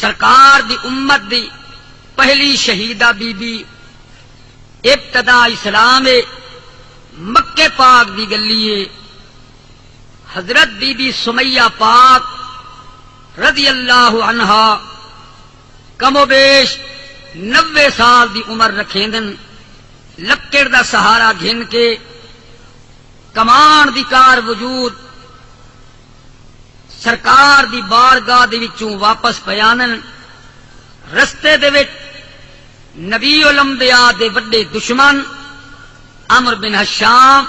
سرکار دی امت دی پہلی شہیدہ بی بی ابتدا اسلام مکے پاک دی گلی حضرت بی بی سمیہ پاک رضی اللہ عنہا کم و بیش 90 سال دی عمر رکھیندن لکڑ دا سہارا گھن کے کمان دی کار وجود سرکار دی بارگاہ دے وچوں واپس پیانن رستے دے وچ نبی الانبیاء دے وڈے دشمن عمرو بن ہشام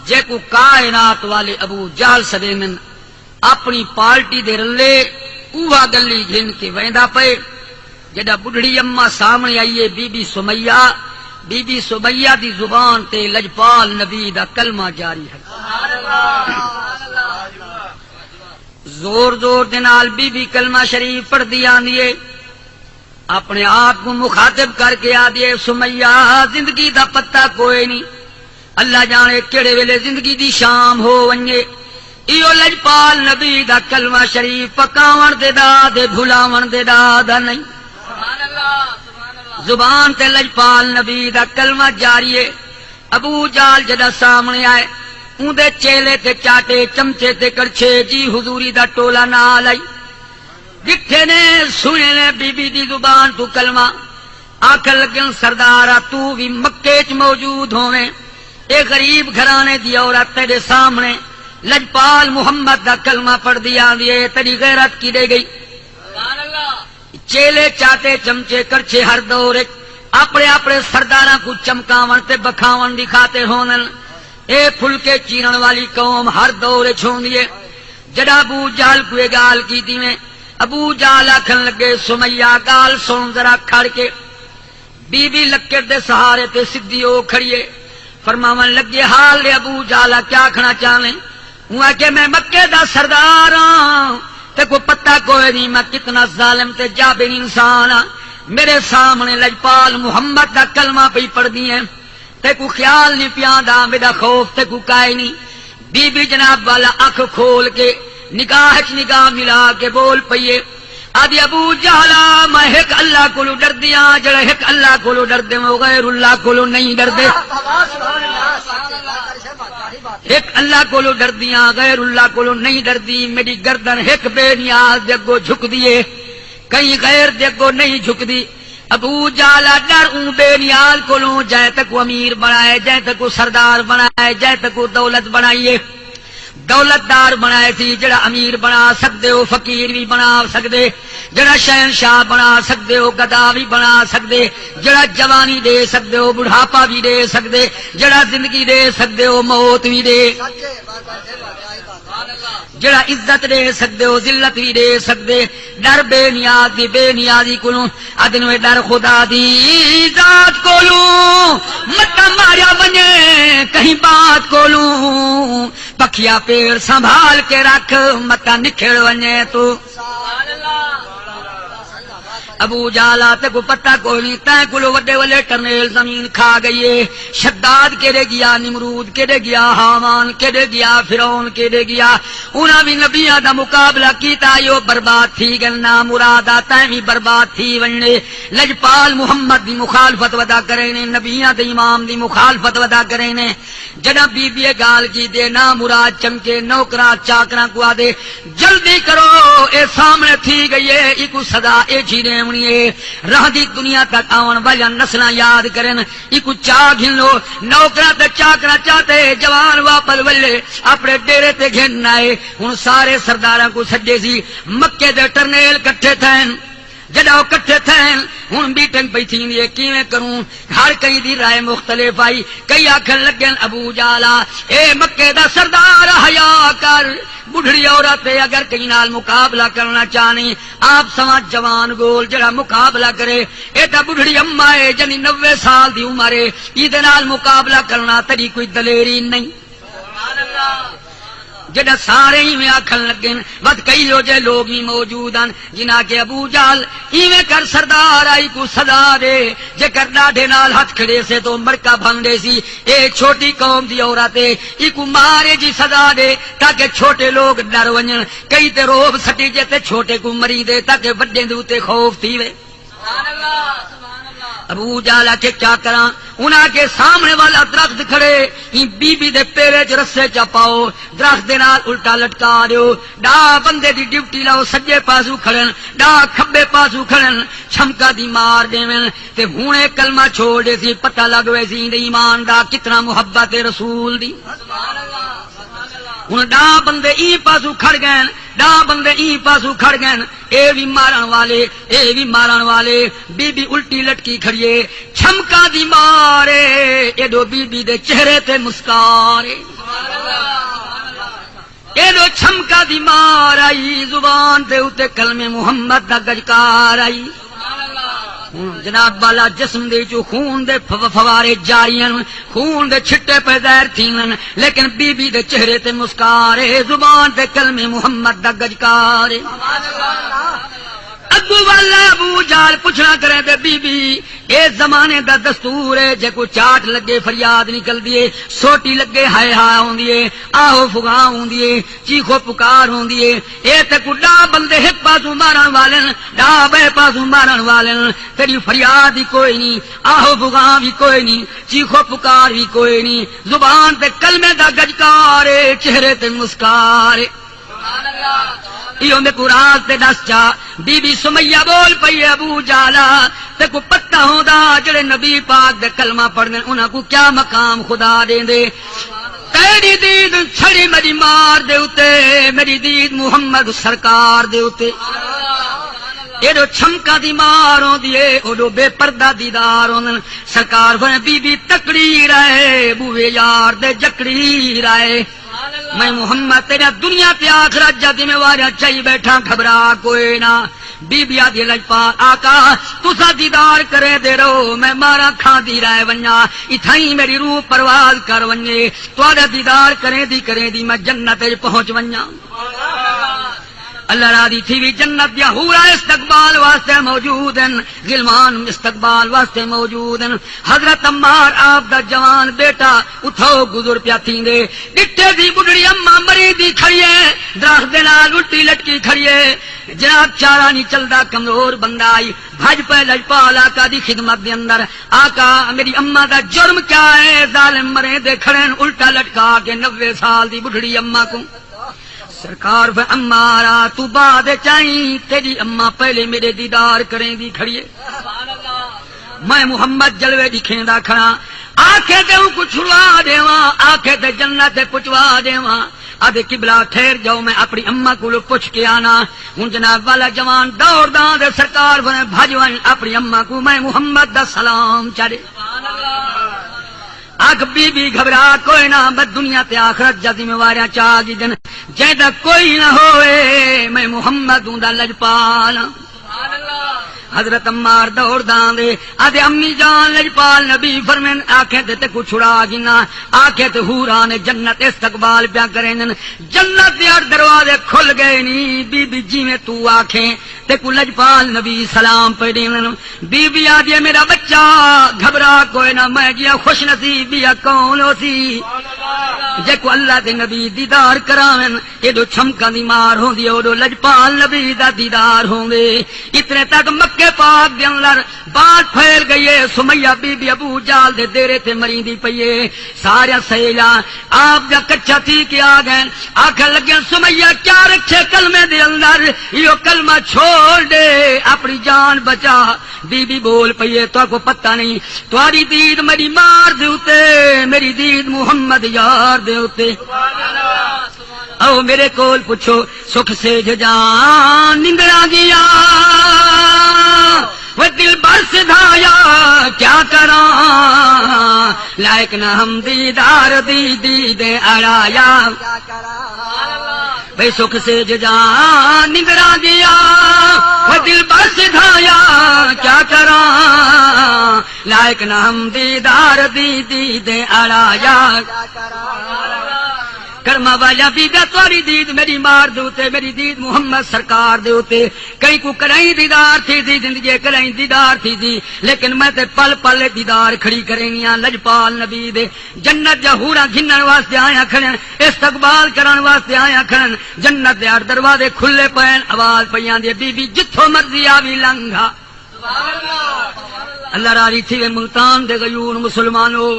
جے کو کائنات والے ابو جہل سدینن اپنی پارٹی دے رلے اوہ گلی گھن کے ویندا پئے جڑا بڈھڑی اما سامنے آئیے بی بی سمیہ دی زبان تے لجپال نبی دا کلمہ جاری ہے زور زور دے نال بی بی کلمہ شریف پڑھ دی آندیے اپنے آپ کو مخاطب کر کے آدیے سمیہ زندگی دا پتہ کوئی نہیں اللہ جانے کیڑے ویلے زندگی دی شام ہو ونجے ایو لجپال نبی دا کلمہ شریف پکاون دے دا دے بھلاون دے دا نہیں زبان تے لجپال نبی دا کلمہ جاری ہے ابو جال جدا سامنے آئے اون دے چیلے تے چاٹے چمچے تے کڑچھے جی حضوری دا ٹولا نال آئی جتھے نے سنے نے بی بی دی زبان تو کلمہ آکھن لگن سردارا تو بھی مکے چ موجود ہوویں اے غریب گھرانے دی عورت تیرے سامنے لجپال محمد دا کلمہ پڑھ دیا دیے تیری غیرت کی دے گئی چیلے چاٹے چمچے کرچے ہر دور اپنے اپنے سرداراں کو چمکاون تے بکھاون دی خاطر ہونن اے پھلکے چیرن والی قوم ہر دور چھوندیے جڑا ابو جہل کوئی گال کی دیویں ابو جہل آکھن لگے سمیہ گال سن ذرا کھڑ کے بی بی لکڑ دے سہارے تے سدھی ہو کھڑیے فرماون لگے حال لے ابو جہل کیا کھنا چاہیں ہوں کہ میں مکے دا سردار ہاں تے کو پتہ کوئی نہیں میں کتنا ظالم تے جابر انسان ہاں میرے سامنے لجپال محمد دا کلمہ پہ پڑھ دی ہیں تے کو خیال نہیں پیاندا میرا خوف تے کو کائے نہیں بی بی جناب والا اکھ کھول کے نگاہ نگاہ ملا کے بول پئیے آدھی ابو جہلا میں ایک اللہ کو ڈر دیا جڑا ایک اللہ کو ڈر دے وہ غیر اللہ کو نہیں ڈر دے ایک اللہ کو ڈر دیا غیر اللہ کو نہیں ڈر دی میری گردن ایک بے نیاز دے اگوں جھک دیے کہیں غیر دے اگوں نہیں جھک دی ابو جہلا ڈر اون بے نیاز کو جائے تک وہ امیر بنائے جائے تک وہ سردار بنائے جائے تک وہ دولت بنائیے دولت دار بنائے تھی جڑا امیر بنا سکتے ہو فقیر بھی بنا سکتے جڑا شہنشاہ بنا سکتے ہو گدا بھی بنا سکتے جڑا جوانی دے سکتے ہو بڑھاپا بھی دے سکتے جڑا زندگی دے سکتے ہو موت بھی دے جڑا عزت دے سکتے ہو ذلت بھی دے سکتے ڈر بے نیاز دی بے نیازی کولوں ادن وے ڈر خدا دی ذات کولوں مت ماریا بنے کہیں بات کولوں پکھیا پیڑ سنبھال کے رکھ متا نکھڑ ونے تو ابو جہل تے کو پتہ کوئی نہیں تے کولو وڈے وڈے ٹرنیل زمین کھا گئی ہے شداد کیڑے گیا نمرود کیڑے گیا حامان کیڑے گیا فرعون کیڑے گیا انہاں بھی نبیاں دا مقابلہ کیتا یو برباد تھی گنا مراد آتا بھی برباد تھی وننے لجپال محمد دی مخالفت ودا کرے نے نبیاں دے امام دی مخالفت ودا کرے نے جڑا بی بی گال کی دے نا مراد چمکے نوکراں چاکراں کو دے جلدی کرو اے سامنے تھی گئی ہے ایکو صدا اے جھیرے راہ دی دنیا تک آون والا نسلاں یاد کرن ایکو چاہ گھن لو نوکراں تے چاکراں چاہتے جوان واپس ولے اپنے ڈیرے تے گھن آئے ہن سارے سرداراں کو سجے سی مکے دے ٹرنیل کٹھے تھین جڑا کٹھے تھین ہن میٹنگ پئی تھیندی ہے کیویں کروں ہر کئی دی رائے مختلف آئی کئی آکھن لگن ابو جہلا اے مکے دا سردار حیا کر بڑھڑی عورت اگر کئی نال مقابلہ کرنا چاہنی آپ سمجھ جوان گول جڑا مقابلہ کرے اے تا بڑھڑی اما ہے جنی 90 سال دی عمر ہے ایدے نال مقابلہ کرنا تیری کوئی دلیری نہیں جڑا سارے ایویں آکھن لگے ود کئی لو جے لوگ ہی موجود ہیں جنہاں کے ابو جہل ایویں کر سردار آئی کو سزا دے جے کر ڈاڈے نال ہاتھ کھڑے سے تو مڑکا بھن دے سی اے چھوٹی قوم دی عورتیں ای کو مارے جی سزا دے تاکہ چھوٹے لوگ ڈر ونجن کئی تے روب سٹی جے تے چھوٹے کو مری دے تاکہ بڑے دے اوتے خوف تھی وے سبحان اللہ ابو جہل کے کیا کراں انہاں کے سامنے والا درخت کھڑے این بی بی دے پیرے چ رسے چا پاؤ درخت دے نال الٹا لٹکا دیو ڈا بندے دی ڈیوٹی لاؤ سجے پاسو کھڑن ڈا کھبے پاسو کھڑن چھمکا دی مار دیویں تے ہنے کلمہ چھوڑ دے سی پتہ لگ وے سی ایمان دا کتنا محبت رسول دی سبحان اللہ ہن ڈا بندے ای پاسو کھڑ گئے ڈا بندے ای پاسو کھڑ گئے اے بھی مارن والے بی بی الٹی لٹکی کھڑیے چھمکا دی مارے ایڈو بی بی دے چہرے تے مسکارے ایڈو چھمکا دی مار آئی زبان دے اوتے کلمے محمد دا گجکار آئی جناب والا جسم دے جو خون دے فوارے جاریاں خون دے چھٹے پہ زہر تھین لیکن بی بی دے چہرے تے مسکارے زبان تے کلمے محمد دا گجکارے ابو والا ابو جہل پوچھنا کرے تے بی بی اے زمانے دا دستور ہے جے کو چاٹ لگے فریاد نکل دیے سوٹی لگے ہائے ہا ہوندی ہے آہو فغاں ہوندی ہے چیخو پکار ہوندی ہے اے تے کو ڈا بندے ایک پاسو مارن والن ڈا بے پاسو مارن والن تیری فریاد ہی کوئی نہیں آہو فغاں بھی کوئی نہیں چیخو پکار بھی کوئی نہیں زبان تے کلمے دا گجکارے چہرے تے مسکارے سبحان اللہ ایو میں قرآن تے دس چا بی بی سمیہ بول پئی ابو جالا تے کو پتہ ہوندا جڑے نبی پاک دے کلمہ پڑھنے انہاں کو کیا مقام خدا دین دے تیری دید چھڑی میری مار دے اتے میری دید محمد سرکار دے اتے ایڈو چھمکا دی مار ہوندی اے اوڈو بے پردہ دیدار ہوندن سرکار ہوئے بی بی تکڑی رہے بوے یار دے جکڑی رہے میں محمد تیرا دنیا تے آخرت جا ذمہ واری چاہی بیٹھا گھبرا کوئی نہ بی بی آدھی لجپال آقا تسا دیدار کرے دے رہو میں مارا کھا دی رہے ونجا اتھائی میری روح پرواز کر ونجے تواڈا دیدار کرے دی میں جنت پہنچ ونجا اللہ راضی تھی بھی جنت یا حورا استقبال واسطے موجود ہیں غلمان استقبال واسطے موجود ہیں حضرت عمار آپ دا جوان بیٹا اٹھو گزر پیا تھیندے ڈٹھے دی بڈڑی اماں مری دی کھڑیے درخت دے نال الٹی لٹکی کھڑیے جناب چارہ نہیں چلدا کمزور بندہ آئی بھج پہ لجپال آقا دی خدمت دے اندر آقا میری اماں دا جرم کیا ہے ظالم مرے دے کھڑن الٹا لٹکا کے 90 سال دی بڈڑی اماں کو سرکار پہ امارا تو بعد چاہیے تیری اماں پہلے میرے دیدار کریں دی کھڑیے میں محمد جلوے دکھیں دا کھڑا آنکھیں تے کو چھڑوا دیواں آنکھیں تے جنت پچوا دیواں آدھے قبلہ ٹھہر جاؤ میں اپنی اماں کو پوچھ کے آنا ہوں جناب والا جوان دوڑ داں دے سرکار بنے بھجوان اپنی اماں کو میں محمد دا سلام چڑھے آگ بی بی گھبرا کوئی نہ بد دنیا تے آخرت جا ذمہ واریاں چاہ گی دن جیدا کوئی نہ ہوئے میں محمد ہوں دا لجپال حضرت عمار دوڑ دان دے آدھے امی جان لجپال نبی فرمین آنکھیں تے کو چھڑا گنا آنکھیں تے حوران جنت استقبال پیا کریں جنت دے ہر دروازے کھل گئے نی بی بی جی میں تو آنکھیں تے کو لجپال نبی سلام پہ دین بی بی آدھے میرا بچہ گھبرا کوئی نہ میں گیا خوش نصیب بیا کون ہو سی جے کو اللہ دے نبی دیدار کراویں ایڈو چھمکا دی مار ہوندی اوڈو لجپال نبی دا دیدار ہوں گے اتنے تک مکے پاک دے اندر بات پھیل گئی ہے سمیہ بی بی ابو جال دے دیرے تے مریندی پئیے سارا سہیلا آپ جا کچھا تھی کہ آ گئے آکھا لگے سمیہ کیا رکھے کلمے دے اندر یہ کلمہ چھوڑ دے اپنی جان بچا بی بی بول پئیے تو کو پتہ نہیں تمہاری دید میری مار دے اتے میری دید محمد یار دے اتے او میرے کول پوچھو سکھ سے جان نندرا گیا وہ دل برس دھایا کیا کراں لائق نہ ہم دیدار دی دے اڑایا بھئی سکھ سے جان نندرا گیا وہ دل برس دھایا کیا کراں لائق نہ ہم دیدار دی دے اڑایا کرما والا بیبیا تاری دید میری مار دوتے میری دید محمد سرکار دوتے کئی کو کرائیں دیدار تھی دی زندگی کرائیں دیدار تھی دی لیکن میں تے پل پل دیدار کھڑی کرینیاں لجپال نبی دے جنت جہورا گھنن واسطے آیا کھڑن استقبال کرن واسطے آیا کھڑن جنت دے ہر دروازے کھلے پین آواز پیاں دی بی بی جتھوں مرضی آوی لنگھا اللہ راضی تھی ملتان دے غیور مسلمانوں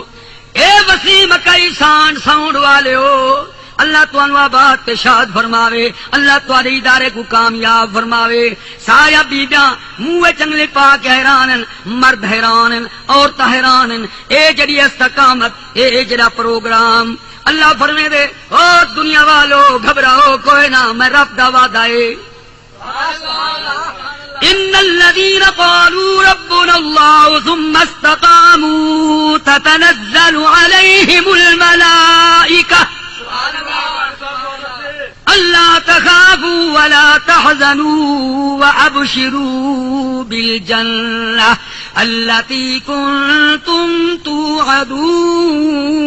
اے وسیم کئی سان ساؤنڈ والے ہو اللہ تانوں آباد تے شاد فرماوے اللہ تواڈے ادارے کو کامیاب فرماوے سایہ بیبیاں منہ چنگلے پا کے حیرانن مرد حیرانن عورت حیرانن اے جڑی استقامت اے جڑا پروگرام اللہ فرمے دے او دنیا والو گھبراؤ کوئی نہ میں رب دا وعدہ ہے ان الذين قالوا ربنا الله ثم استقاموا تتنزل عليهم الملائكة ألا تخافوا ولا تحزنوا وأبشروا بالجنة التي كنتم توعدون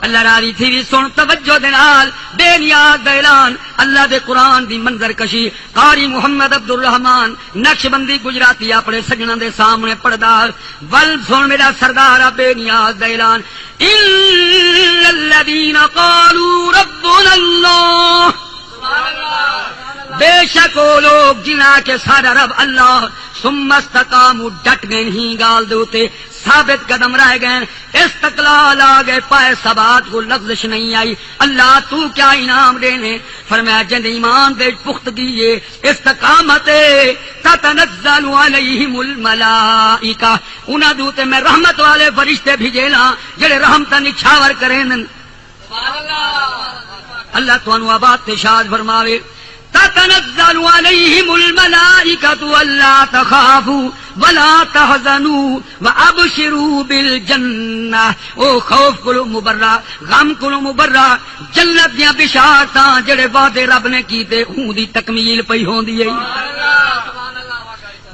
اللہ راضی تھی بھی سن توجہ دے نال بے نیاز دا اعلان اللہ دے قرآن دی منظر کشی قاری محمد عبد الرحمان نقش بندی گجراتی اپنے سجنوں دے سامنے پڑھدا ول سن میرا سردار بے نیاز دا اعلان ان الذين قالوا ربنا الله بے شک وہ لوگ جنہاں کے سارا رب اللہ ثم استقاموا ڈٹ گئے نہیں گال دوتے ثابت قدم رہ گئے استقلال آ گئے پائے ثبات کو لفظش نہیں آئی اللہ تو کیا انعام دینے فرمایا جن ایمان دے پختگی ہے استقامت تتنزل علیہم الملائکہ انہاں دوتے میں رحمت والے فرشتے بھیجیلا جڑے رحمت نچھاور کریں اللہ توانو آباد تشاد فرماوے تتنزل عليهم الملائكة ألا تخافوا ولا تحزنوا وأبشروا بالجنة او خوف کلو مبرہ غم کلو مبرہ جنت دیاں بشارتاں جڑے وعدے رب نے کیتے اون دی تکمیل پئی ہوندی ہے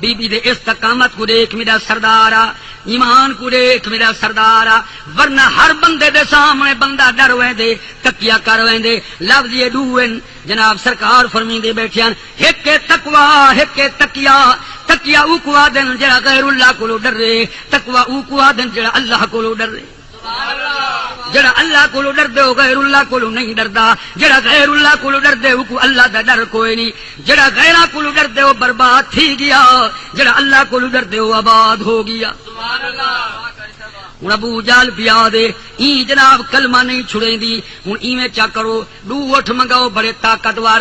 بی بی دے استقامت کو دیکھ میرا سردارا ایمان کو دیکھ میرا سردارا ورنہ ہر بندے دے سامنے بندہ ڈر ویندے تکیا کر ویندے لفظ یہ دوئن جناب سرکار فرمیندے بیٹھیاں ایک تقوی ایک تکیا تکیا او کو آدن جڑا غیر اللہ کو ڈرے تقوی او کو آدن جڑا اللہ کو ڈرے جڑا اللہ کو ڈر دے غیر اللہ کو نہیں ڈردا جڑا غیر اللہ کو ڈر دے کو اللہ دا ڈر کوئی نہیں جڑا غیرہ کو ڈر دے وہ برباد تھی گیا جڑا اللہ کو ڈر دے وہ آباد ہو گیا سبحان اللہ ہوں ابو جال پیا دے ای جناب کلمہ نہیں چھڑے دی ہوں ایویں چا کرو ڈو اٹھ منگاؤ بڑے طاقتور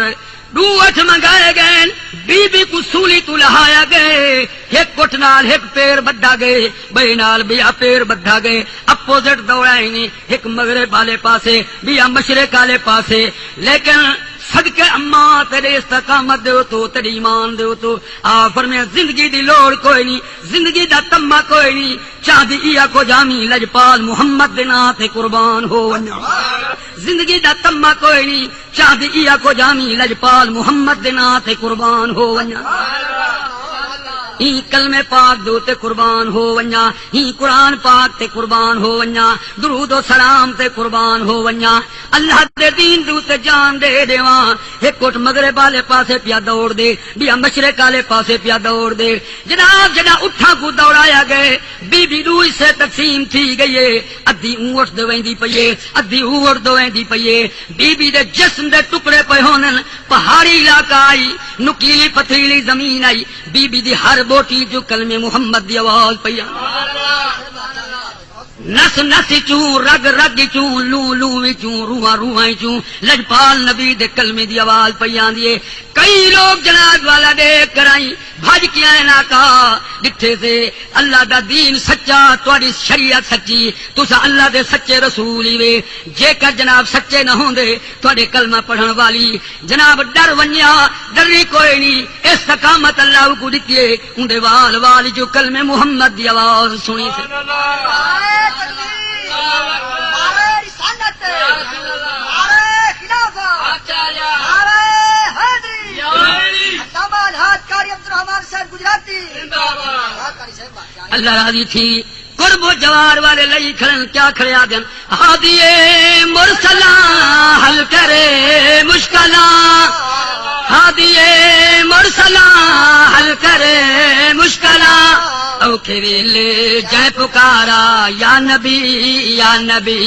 ڈو اٹھ منگائے گئے بی بی کو سولی تو لہایا گئے ایک کٹ نال ایک پیر بدھا گئے بے نال بیا پیر بدھا گئے اپوزٹ دوڑائیں گے ایک مغرب والے پاسے بیا مشرق والے پاسے لیکن صدقے اماں تیرے استقامت دیو تو تیرے ایمان دیو تو آفر میں زندگی دی لوڑ کوئی نہیں زندگی دا تمہ کوئی نہیں چاہ دی ایا کو جامی لجپال محمد دینا تے قربان ہو ونیا زندگی دا تمہ کوئی نہیں چاہ دی ایا کو جامی لجپال محمد دینا تے قربان ہو ونیا ہی کلمے پاک دو تے قربان ہو ونیا ہی قرآن پاک تے قربان ہو ونیا درود و سلام تے قربان ہو ونیا اللہ دے دین دو تے جان دے دیواں ایک کوٹ مغرب والے پاسے پیا دوڑ دے بیا مشرق والے پاسے پیا دوڑ دے جناب جڑا اٹھا کو دوڑایا گئے بی بی دوئی سے تقسیم تھی گئی ہے ادھی اونٹ دے ویندی پئیے ادھی اونٹ دے ویندی پئیے بی بی دے جسم دے ٹکڑے پے ہونن پہاڑی علاقہ آئی نکیلی پتھریلی زمین آئی بی بی دی ہر بوٹی جو کلمے محمد دی آواز پیا نس نس چوں رگ رگ چوں لو لو چوں روح روح چوں لجپال نبی دے کلمے دی آواز پیاں دیے کئی لوگ جناب والا دیکھ کرائی بھج کے آئے نا کہا ڈٹھے سے اللہ دا دین سچا تواڈی شریعت سچی تسا اللہ دے سچے رسول ہی وے جے کر جناب سچے نہ ہوندے تواڈے کلمہ پڑھن والی جناب ڈر ونیا ڈری کوئی نہیں استقامت اللہ کو دتی اون دے وال والی جو کلمے محمد دی آواز سنی سے اللہ راضی تھی قرب و جوار والے لئی کھڑن کیا کھڑیا دن ہادیے مرسلا حل کرے مشکلاں ہادیے مرسلا حل کرے مشکلاں اوکھے ویلے جے پکارا یا نبی یا نبی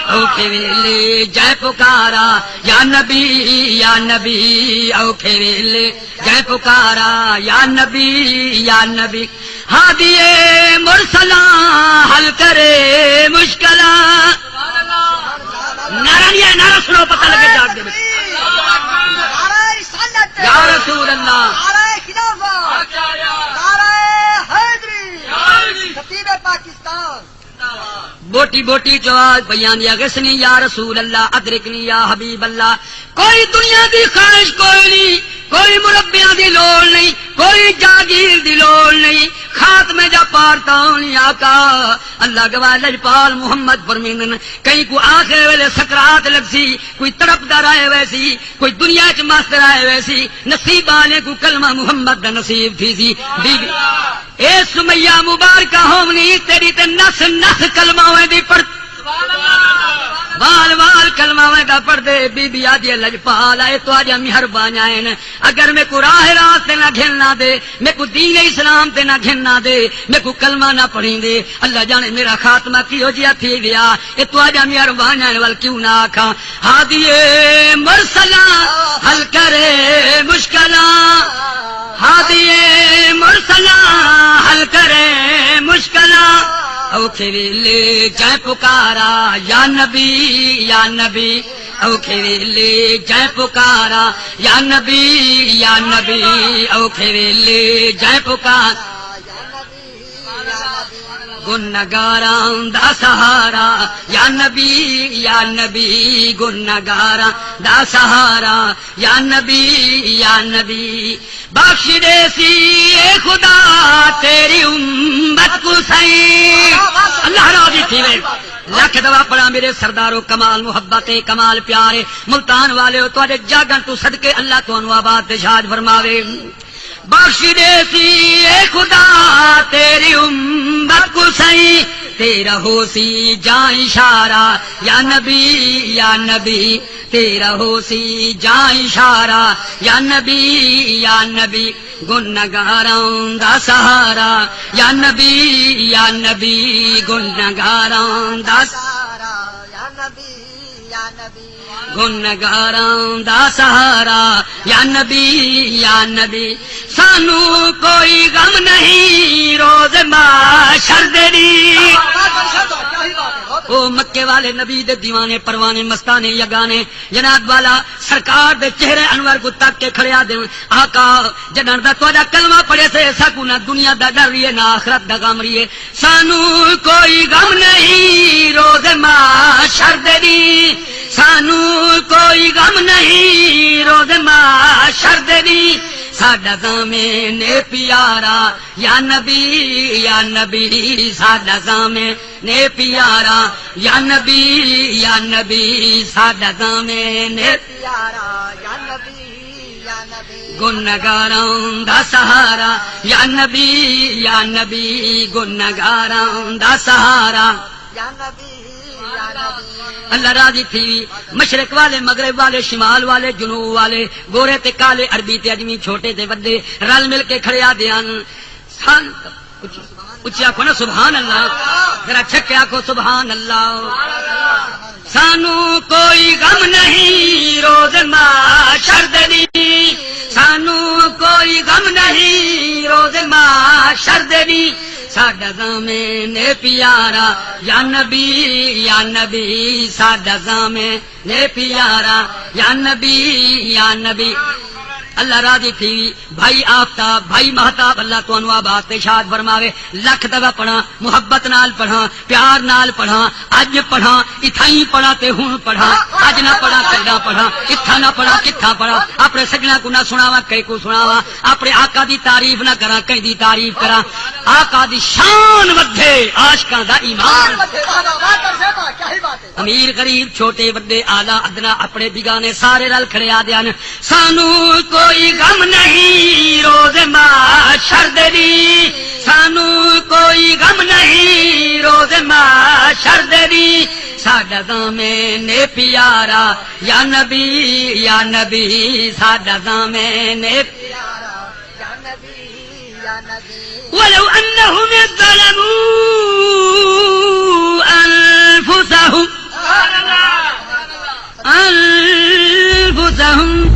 اوکھے ویلے جے پکارا یا نبی یا نبی اوکھے ویلے جے پکارا یا نبی یا نبی ہادیے مرسلا حل کرے مشکلا نعرہ نہیں ہے نعرہ سنو پتہ لگے جاگ دے یا رسول اللہ بوٹی بوٹی چواز بیان یا غسنی یا رسول اللہ ادرکنی یا حبیب اللہ کوئی دنیا دی خواہش کوئی نہیں کوئی مربیاں دی لوڑ نہیں کوئی جاگیر دی لوڑ نہیں خاتمے جا پارتا ہونی آقا اللہ گواہ لجپال محمد فرمیندن کہیں کو آخر ویلے سکرات لگ سی کوئی تڑپ دا رائے ویسی کوئی دنیا چ مست رائے ویسی نصیب آنے کو کلمہ محمد دا نصیب تھی سی بی بی اے سمیہ مبارکہ ہومنی تیری تے نس نس کلمہ ہوئے دی پڑھ وال وال کلمہ میں دا پڑھ دے بی بی آدھی لجپال آئے تو آجا مہربان آئین اگر میں کو راہ راست نہ گھننا دے میں کو دین اسلام تے نہ گھننا دے میں کو کلمہ نہ پڑھیں دے اللہ جانے میرا خاتمہ کی ہو جیا تھی دیا اے تو آجا مہربان آئین وال کیوں نہ آکھا ہادیے مرسلا حل کرے مشکلاں ہادیے مرسلا حل کرے مشکلاں اوکھے ویلے جے پکارا یا نبی یا نبی اوکھے ویلے جے پکارا یا نبی یا نبی اوکھے ویلے جے پکارا گنگاراں دا سہارا یا نبی یا نبی گنگاراں دا سہارا یا نبی یا نبی بخش دے سی اے خدا تیری امت کو سائیں اللہ راضی تھی وے لکھ دوا پڑا میرے سردارو کمال محبت کمال پیارے ملتان والے تو جاگن تو صدقے اللہ تو انو آباد شاد فرماوے بخش دے سی اے خدا تیری امت کو سائیں تیرا ہو سی جاں اشارہ یا نبی یا نبی تیرا ہو سی جاں اشارہ یا نبی یا نبی گنگاراں دا سہارا یا نبی یا نبی گنگاراں دا سہارا یا نبی یا نبی گنگاراں دا سہارا یا نبی یا نبی سانو کوئی غم نہیں روز محشر دی او مکے والے نبی دے دیوانے پروانے مستانے یگانے جناب والا سرکار دے چہرے انور کو تک کے کھڑیا دے آقا جنان دا تواڈا کلمہ پڑھے سے سکو نہ دنیا دا ڈر رہی ہے نہ آخرت دا غم رہی ہے سانو کوئی غم نہیں روز محشر دی سانو کوئی غم نہیں روز محشر دی ساڈا زامن نے پیارا یا نبی یا نبی ساڈا زامن نے پیارا یا نبی یا نبی ساڈا زامن نے پیارا یا نبی یا نبی گنگاراں دا سہارا یا نبی یا نبی گنگاراں دا سہارا یا نبی اللہ راضی تھی مشرق والے مغرب والے شمال والے جنوب والے گورے تے کالے عربی تے اجمی چھوٹے تے بڑے رل مل کے کھڑیا دیاں اچھی آکھو نا سبحان اللہ ذرا چھکے آکھو سبحان اللہ سانو کوئی غم نہیں روز محشر دی سانو کوئی غم نہیں روز محشر دی ساڈا زامن نے پیارا یا نبی یا نبی ساڈا زامن نے پیارا یا نبی یا نبی اللہ راضی تھی بھائی آفتاب بھائی مہتاب اللہ تو انو آباد شاد فرماوے لکھ دفعہ پڑھا محبت نال پڑھا پیار نال پڑھا اج پڑھا اتھائی پڑھا تے ہن پڑھا اج نہ پڑھا کل پڑھا اتھا نہ پڑھا کتھا پڑھا اپنے سجنا کو نہ سناوا کئی کو سناوا اپنے آقا دی تعریف نہ کرا کئی دی تعریف کرا آقا دی شان ودھے عاشقاں دا ایمان امیر غریب چھوٹے بڑے آلہ ادنا اپنے بگانے سارے رل کھڑے آدیان سانو کوئی غم نہیں روز محشر دی سانو کوئی غم نہیں روز محشر دی ساڈا دامن پیارا یا نبی ساڈا دامن پیارا یا نبی ولو انہم ظلموا انفسهم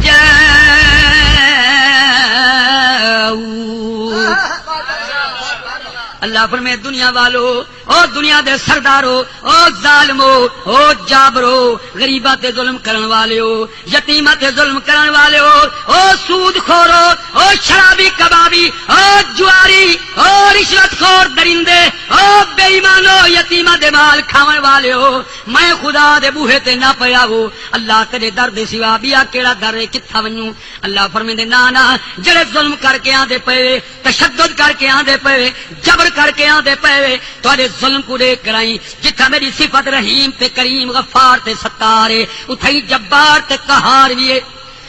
جاؤوا اللہ فرمائے دنیا والو او دنیا دے سردارو او ظالمو او جابرو غریباں تے ظلم کرن والےو یتیماں تے ظلم کرن والےو او سود خورو او شرابی کبابی او جواری او رشوت خور درندے او بے ایمانو یتیماں دے مال کھاون والےو میں خدا دے بوہے تے نہ پیاو اللہ تیرے در دے سوا بیا کیڑا در ہے کتھا ونجوں اللہ فرمیندے نا نا جڑے ظلم کر کے آندے پئے تشدد کر کے آندے پئے جبر کر کے آندے پئے تواڈے ظلم کو دیکھ کرائی جتھا میری صفت رحیم تے کریم غفار تے ستار ہے اتھائی جبار تے قہار بھی ہے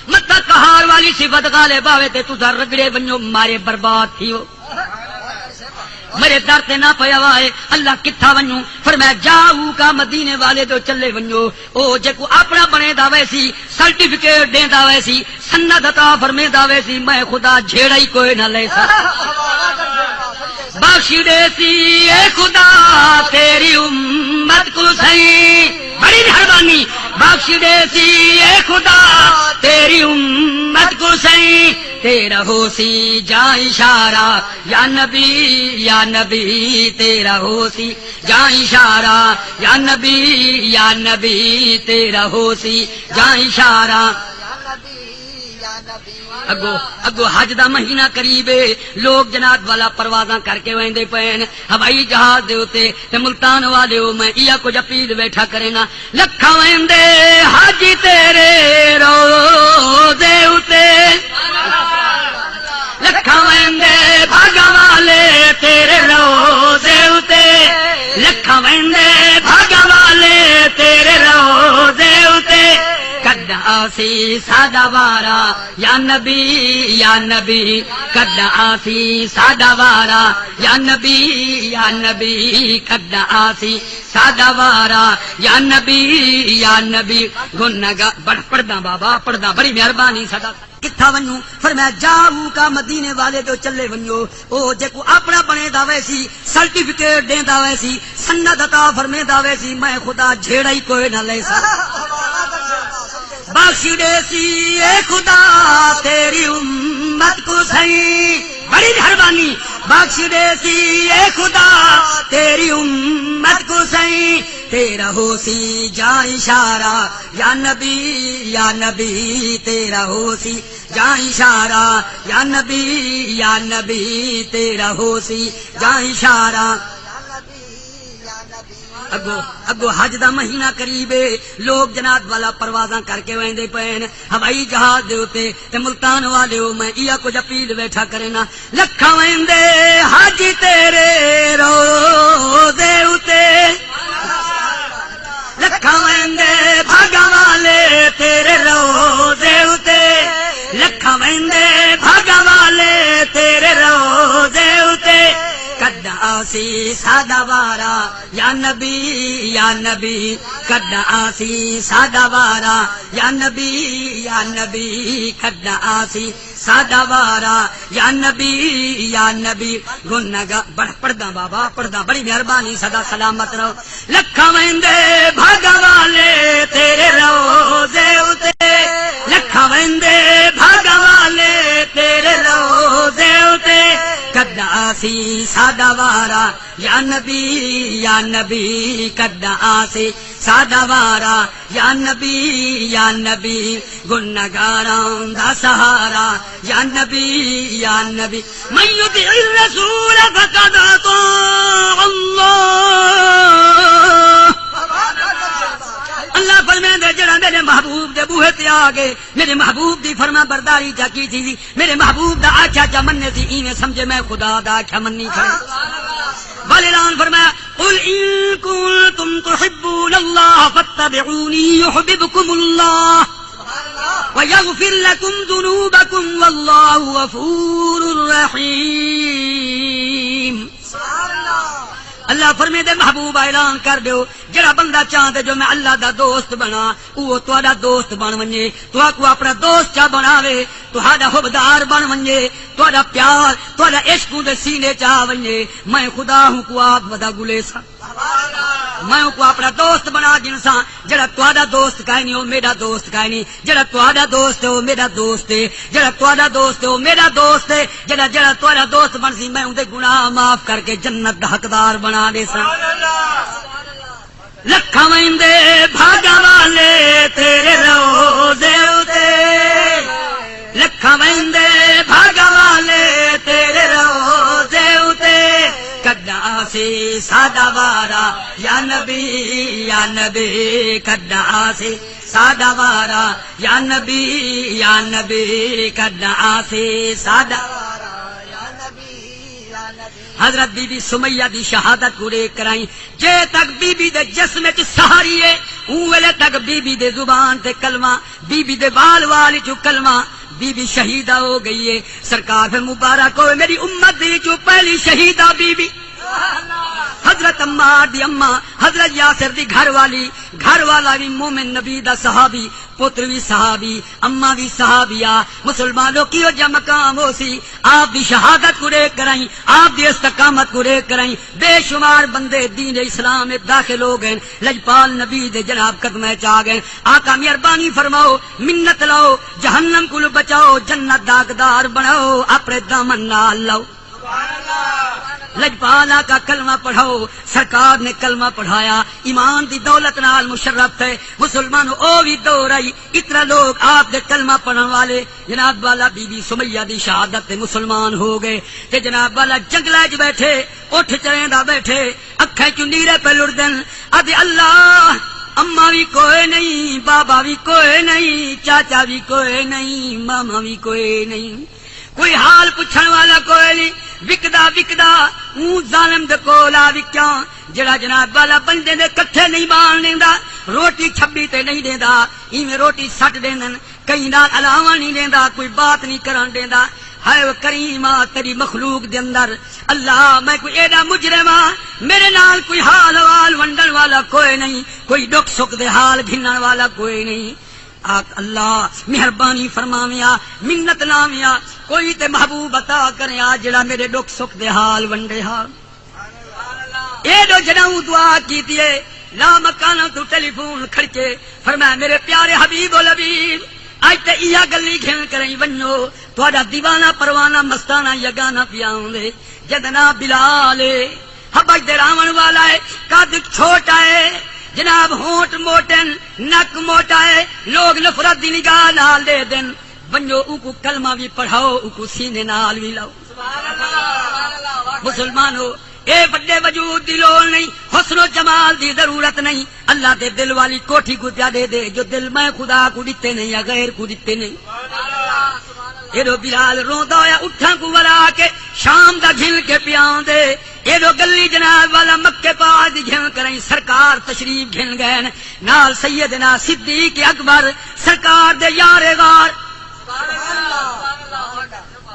متا قہار والی صفت غالب آوے تے تساں رگڑے ونجو مارے برباد تھیو میرے در تے نہ پیا وائے اللہ کتھا ونجوں فرمایا جاؤ کا مدینے والے تو چلے ونجو او جے کو اپنا بنے دا ویسی سرٹیفکیٹ دیندا ویسی سند عطا فرمیندا ویسی میں خدا جھیڑا ہی کوئی نہ لے سا بخش دے سی اے خدا تیری امت کو صحیح بڑی مہربانی بخش دے سی اے خدا تیری امت کو صحیح تیرا ہو سی جا اشارہ یا نبی تیرا ہو سی جا اشارہ یا نبی تیرا ہو سی جا اشارہ اگو حج دا مہینہ قریبے لوگ جنات والا پروازاں کر کے ویندے پین ہوائی جہاز دے اوتے تے ملتان والے میں ایا کچھ اپیل بیٹھا کرے نا لکھاں ویندے حج تیرے روزے اوتے لکھاں ویندے بھاگا والے تیرے روزے اوتے لکھاں ویندے بھاگا والے تیرے روزے اوتے کدا آسی ساڈا وارا یا نبی کدا آسی ساڈا وارا یا نبی کدا آسی ساڈا وارا یا نبی گنگا بڑھ پڑھدا بابا پڑھدا بڑی مہربانی سدا کتھا ونجوں فرمایا جاؤ کا مدینے والے تو چلے ونجو او جے کو اپنا بنے دا ویسی سرٹیفکیٹ دیندا ویسی سند عطا فرمیندا ویسی میں خدا جھیڑا ہی کوئی نہ لے سا بخش دے سی اے خدا تیری امت کو صحیح بڑی مہربانی بخش دے سی اے خدا تیری امت کو صحیح تیرا ہو سی جا اشارہ یا نبی تیرا ہو سی جا اشارہ یا نبی تیرا ہو سی جا اشارہ اگو حج دا مہینہ قریبے لوگ جنات والا پروازاں کر کے ویندے پین ہوائی جہاز دے اوتے تے ملتان والے میں ایا کچھ اپیل بیٹھا کرے نا لکھاں ویندے حج تیرے روزے اوتے لکھاں ویندے بھاگا والے تیرے روزے اوتے لکھاں ویندے بھاگا والے تیرے روزے اوتے کدا آسی ساڈا وارا یا نبی کدا آسی ساڈا وارا یا نبی کدا آسی ساڈا وارا یا نبی گنگا بڑھ پڑھدا بابا پڑھدا بڑی مہربانی سدا سلامت رہو لکھاں ویندے بھاگا والے تیرے روزے اوتے لکھاں ویندے بھاگا والے تیرے روزے اوتے کدا آسی ساڈا وارا یا نبی کدا آسی ساڈا وارا یا نبی گنگاراں دا سہارا یا نبی من یطع الرسول فقد اطاع اللہ اللہ فرمائے جڑا میرے محبوب دے بوہے تے آ گئے میرے محبوب دی فرما برداری جا کی تھی میرے محبوب دا آکھیا جا مننے سی ایویں سمجھے میں خدا دا آکھیا مننی کھڑے والدان فرمایا قل ان کنتم تحبون اللہ فاتبعونی یحببکم اللہ وَيَغْفِرْ لَكُمْ ذُنُوبَكُمْ وَاللَّهُ غَفُورٌ رَحِيمٌ اللہ فرمے دے محبوب اعلان کر دیو جڑا بندہ چاہتے جو میں اللہ دا دوست بنا وہ تہاڈا دوست بن ونجے تو کو اپنا دوست چا بناوے تہاڈا حبدار بن ونجے تہاڈا پیار تہاڈا عشق دے سینے چا ونجے میں خدا ہوں کو آپ ودا گلے سا میں کو اپنا دوست بنا جنساں جڑا تہاڈا دوست کائے نہیں او میرا دوست کائے نہیں جڑا تہاڈا دوست ہے او میرا دوست ہے جڑا تہاڈا دوست ہے او میرا دوست ہے جڑا تہاڈا دوست بن سی میں اون دے گناہ معاف کر کے جنت دا حقدار بنا دے سا لکھاں ویندے بھاگا والے تیرے روزے اُتے لکھاں ویندے بھاگا والے تیرے روزے اُتے کڈا سی ساڈا وارا یا نبی کڈا سی ساڈا وارا یا نبی کڈا سی ساڈا حضرت بی بی سمیہ دی شہادت پورے کرائی جے تک بی بی دے جسم وچ سہاری ہے اون ویلے تک بی بی دے زبان تے کلمہ بی بی دے بال والی چ کلمہ بی بی شہیدہ ہو گئی ہے سرکار مبارک ہوئے میری امت دی جو پہلی شہیدہ بی بی حضرت عمار دی اماں حضرت یاسر دی گھر والا بھی مومن نبی دا صحابی پتر بھی صحابی اماں بھی صحابیہ مسلمانوں کی جو مقام ہو سی آپ بھی شہادت پورے کرائیں آپ بھی استقامت پورے کرائیں بے شمار بندے دین اسلام میں داخل ہو گئے لجپال نبی دے جناب قدمے چاہ گئے آقا مہربانی فرماؤ منت لاؤ جہنم کو بچاؤ جنت داغدار بناؤ اپنے دامن نال لاؤ لجپالا کا کلمہ پڑھاؤ سرکار نے کلمہ پڑھایا ایمان دی دولت نال مشرف ہے مسلمانوں او بھی دور آئی اتنا لوگ آپ دے کلمہ پڑھن والے جناب والا بی بی سمیہ دی شہادت تے مسلمان ہو گئے تے جناب والا جنگلے چ بیٹھے اٹھ چریندا بیٹھے اکھیں چ نیرے پہ لڑدن ادے اللہ اماں بھی کوئی نہیں بابا بھی کوئی نہیں چاچا بھی کوئی نہیں ماما بھی کوئی نہیں کوئی حال پوچھن والا کوئی نہیں وکدا اون ظالم دے کولا وکیاں جڑا جناب والا بندے دے کٹھے نہیں بان دیندا روٹی چھبی تے نہیں دیندا ایویں روٹی سٹ دیندن کئی نال علاوہ نہیں دیندا کوئی بات نہیں کرن دیندا ہائے کریما تیری مخلوق دے اندر اللہ میں کوئی ایڈا مجرم ہاں میرے نال کوئی حال حوال ونڈن والا کوئی نہیں کوئی دکھ سکھ دے حال گھنن والا کوئی نہیں اللہ مہربانی فرماویا منت لاویا کوئی تے محبوب عطا کرے جڑا میرے دکھ سکھ دے حال ونڈے حال اے دو جناؤں دعا کیتی ہے لا مکانہ تو ٹیلی فون کھڑکے فرمایا میرے پیارے حبیب و لبیب آج تے ایا گلی گھن کریں ونجو تہاڈا دیوانہ پروانہ مستانہ یگانہ پیاؤں دے جدنا بلال حبش دے راون والا ہے قد چھوٹا ہے جناب ہونٹ موٹن نک موٹا ہے لوگ نفرت دی نگاہ نال دے دن ونجو او کو کلمہ بھی پڑھاؤ او کو سینے نال بھی لاؤ مسلمانوں اے بڑے وجود دی لوڑ نہیں حسن و جمال دی ضرورت نہیں اللہ دے دل والی کوٹھی کو دے دے جو دل میں خدا کو دیتے نہیں یا غیر کو دیتے نہیں ایڈو بلال روندا ہویا اٹھاں کو ورا کے شام دا گھل کے پیاں دے ایڈو گلی جناب والا مکے پاس دی گھن کریں سرکار تشریف گھن گئے نال سیدنا صدیق اکبر سرکار دے یار غار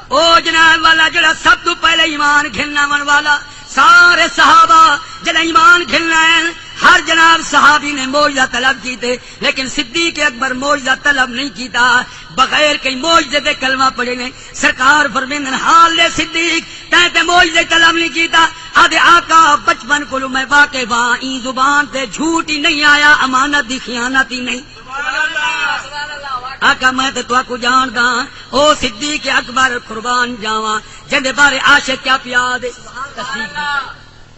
او جناب والا جڑا سب تو پہلے ایمان گھننا من والا سارے صحابہ جڑا ایمان گھننا ہے ہر جناب صحابی نے معجزہ طلب کیتے لیکن صدیق اکبر معجزہ طلب نہیں کیتا بغیر کئی معجزے دے کلمہ پڑھے نے سرکار فرمیندن حال لے صدیق تے معجزے طلب نہیں کیتا آدھے آقا بچپن کو میں واقف ہاں این زبان تے جھوٹ ہی نہیں آیا امانت دی خیانت ہی نہیں آقا میں تے تو کو جاندا او صدیق اکبر قربان جاواں جندے بارے عاشق کیا پیا دے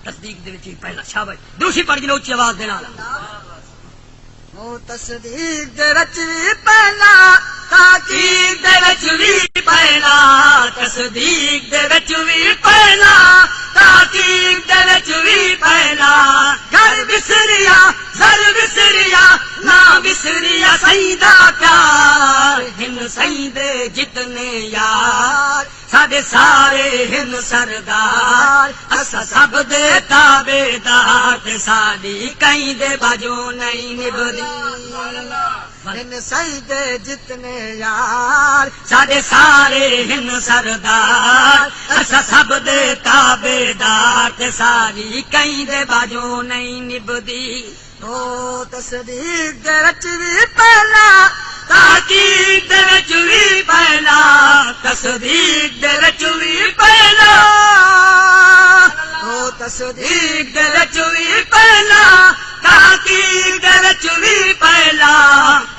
تصدیق دے وچ پہلا شاباش دوسری پڑھ کے اونچی آواز دے نال او تصدیق دے وچ پہلا تحقیق دے وچ وی پہلا تصدیق دے وچ وی پہلا تحقیق دے وچ وی پہلا گھر بسریا زر بسریا نا بسریا کہیں دا پیار ہن سائیں دے جتنے یار ساڈے سارے ہن سردار اسا سب دے تابعدار تے ساڈی کہیں دے باجو نہیں نبھدی ہن سائیں دے جتنے یار ساڈے سارے ہن سردار اسا سب دے تابعدار تے ساڈی کہیں دے باجو نہیں نبھدی او تصدیق دے وچ وی پہلا تحقیق دے وچ وی پہلا تصدیق دے وچ وی پہلا او تصدیق دے وچ وی پہلا تحقیق دے وچ وی پہلا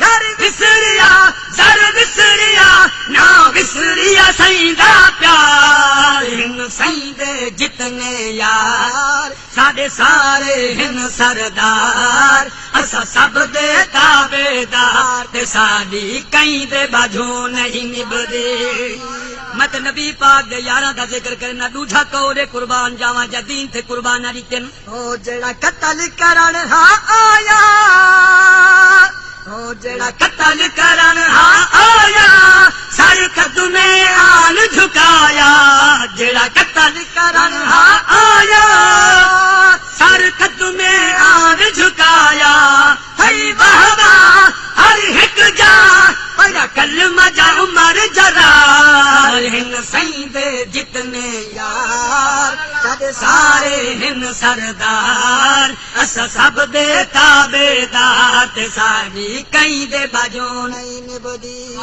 گھر وسریا زر وسریا نا وسریا سائیں دا پیار ہن سائیں دے جتنے یار ساڈے سارے ہن سردار اسا سب دے تابعدار تے ساڈی کہیں دے باجو نہیں نبھدی مت نبی پاک دے یاراں دا ذکر کرنا دوجھا کورے قربان جاواں جا دین تے قربان علی تن او جڑا قتل کرن ہاں آیا او جڑا قتل کرن ہاں آیا سر قدمے آن جھکایا جڑا قتل کرن ہاں آیا سر قدمے آن جھکایا ہئی واہ واہ ہر ہک جا پڑا کلمہ جا عمر جرار ہن سائیں دے جتنے یار ساڈے سارے ہن سردار اسا سب دے تابعدار تے ساڈی کہیں دے باجو نہیں نبھدی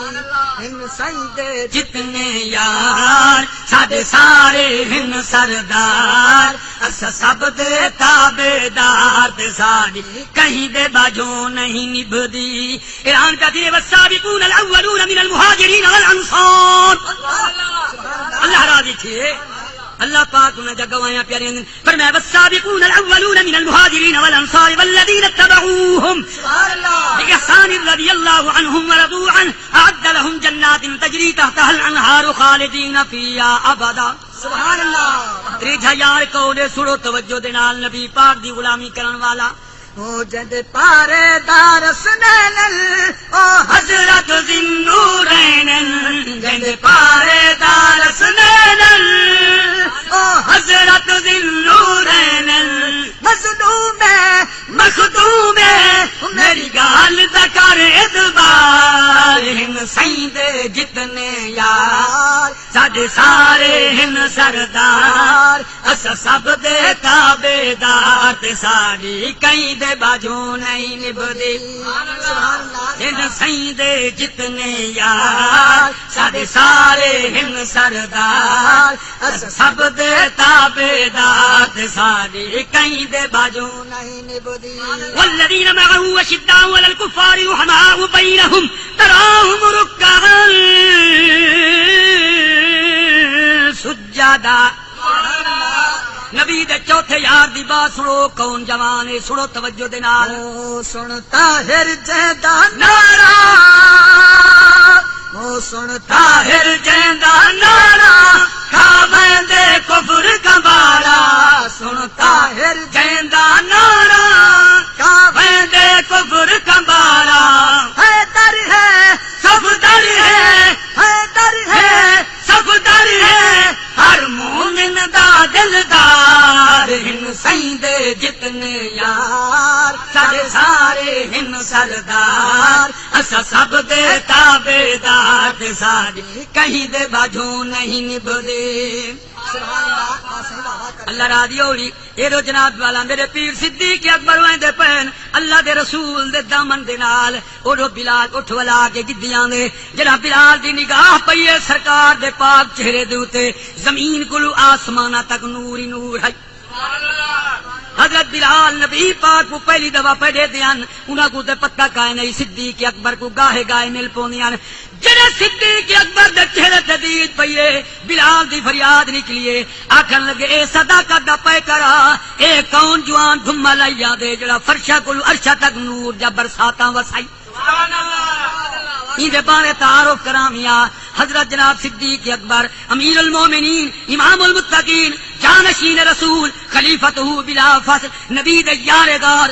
ہن سائیں دے جتنے یار ساڈے سارے ہن سردار اسا سب دے تابعدار تے ساڈی کہیں دے باجو نہیں نبھدی اعلان کرتی ہے والسابقون الاولون من المہاجرین والانصار اللہ راضی تھے اللہ پاک نے جگوایا پیارے فرمایا والسابقون الاولون من المهاجرين والانصار والذين اتبعوهم بإحسان رضي الله عنهم ورضوا عنه اعد لهم جنات تجري تحتها الانهار خالدين فيها ابدا سبحان اللہ تریجا یار کو دے سنو توجہ دے نال نبی پاک دی غلامی کرن والا او جد پارے دار سنن او حضرت ذنورین جد پارے دار سنن او حضرت ذنورین مخدوم میری گال دا کر اعتبار ہن سائیں دے جتنے یار ساڈے سارے ہن سردار اسا سب دے تابعدار تے ساڈی کہیں دے باجو نہیں نبھدی ہن سائیں دے جتنے یار ساڈے سارے ہن سردار اسا سب دے تابعدار تے ساڈی کہیں دے باجو نہیں نبھدی والذین معه اشداء على الكفار رحماء بینہم تراہم رکعا سجدا نبی دے چوتھے یار دی بات سنو کون جوان ہے سنو توجہ دے نال سن طاہر جیندا نعرہ او سن طاہر جیندا نعرہ کھاویں دے کفر کباڑا سن طاہر جیندا نعرہ کھاویں دے کفر کباڑا ہے در ہے سب در ہے در ہے سب در ہے ہر مومن دا دلدار ہن سائیں دے جتنے یار ساڈے سارے ہن سردار اسا سب دے تابعدار تے ساڈی کہیں دے باجو نہیں نبھدی اللہ راضی ہوئی ایرو جناب والا میرے پیر صدیق اکبر ویندے پین اللہ دے رسول دے دامن دے نال اورو بلال اٹھ ولا کے گدیاں دے جڑا بلال دی نگاہ پئی ہے سرکار دے پاک چہرے دے اوتے زمین کولو آسماناں تک نور ہی نور ہے حضرت بلال نبی پاک کو پہلی دفعہ پڑھے دیاں انہاں کو تے پتہ کائے نہیں صدیق اکبر کو گاہے گائے مل پوندیاں جڑے صدیق اکبر دے چہرے تے دید پئیے بلال دی فریاد نکلیے آکھن لگے اے صداقت دا پے کرا اے کون جوان دھما لائیا دے جڑا فرشا کولو عرشا تک نور جا برساتاں وسائی سبحان اللہ اندے بارے تعارف کرامیا حضرت جناب صدیق اکبر امیر المومنین امام المتقین جانشین رسول خلیفتہ بلا فصل نبی دے یار غار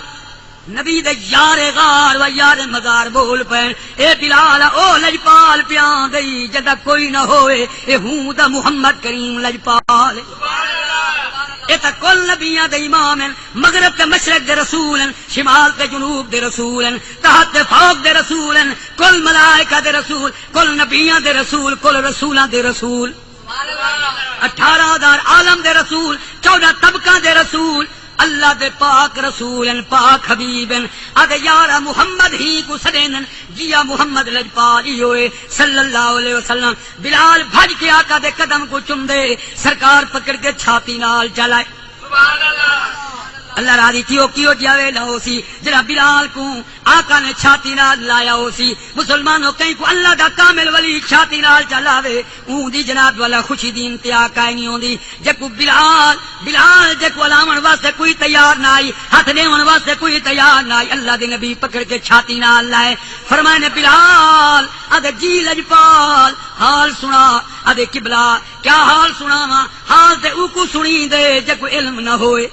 نبی دے یار غار و یار مزار بول پین اے بلال او لجپال پیاں گئی جدا کوئی نہ ہوئے اے ہوں دا محمد کریم لجپال اے تا کل نبیاں دے امام ہیں مغرب تے مشرق دے رسول ہیں شمال تے جنوب دے رسول ہیں تحت تے فوق دے رسول ہیں کل ملائکہ دے رسول کل نبیاں دے رسول کل رسولاں دے رسول 18,000 عالم دے رسول 14 طبقہ دے رسول اللہ دے پاک رسول پاک حبیب اد یار محمد ہی کو سدین جیا محمد لجپال ہی ہوئے صلی اللہ علیہ وسلم بلال بھج کے آقا دے قدم کو چم دے سرکار پکڑ کے چھاتی نال چلائے سبحان اللہ راضی کیو جاوے لہو سی جڑا بلال کو آقا نے چھاتی نال لایا ہو سی مسلمانوں کہیں کو اللہ دا کامل ولی چھاتی نال چلاوے اون دی جناب والا خوشی دی انتہا کائیں نہیں ہوندی جکو بلال جکو علامن واسطے کوئی تیار نہ آئی ہاتھ دیون واسطے کوئی تیار نہ آئی اللہ دے نبی پکڑ کے چھاتی نال لائے فرمائے نے بلال ادے جی لجپال حال سنا ادے قبلہ کیا حال سناواں حال تے او کو سنی دے جکو علم نہ ہوئے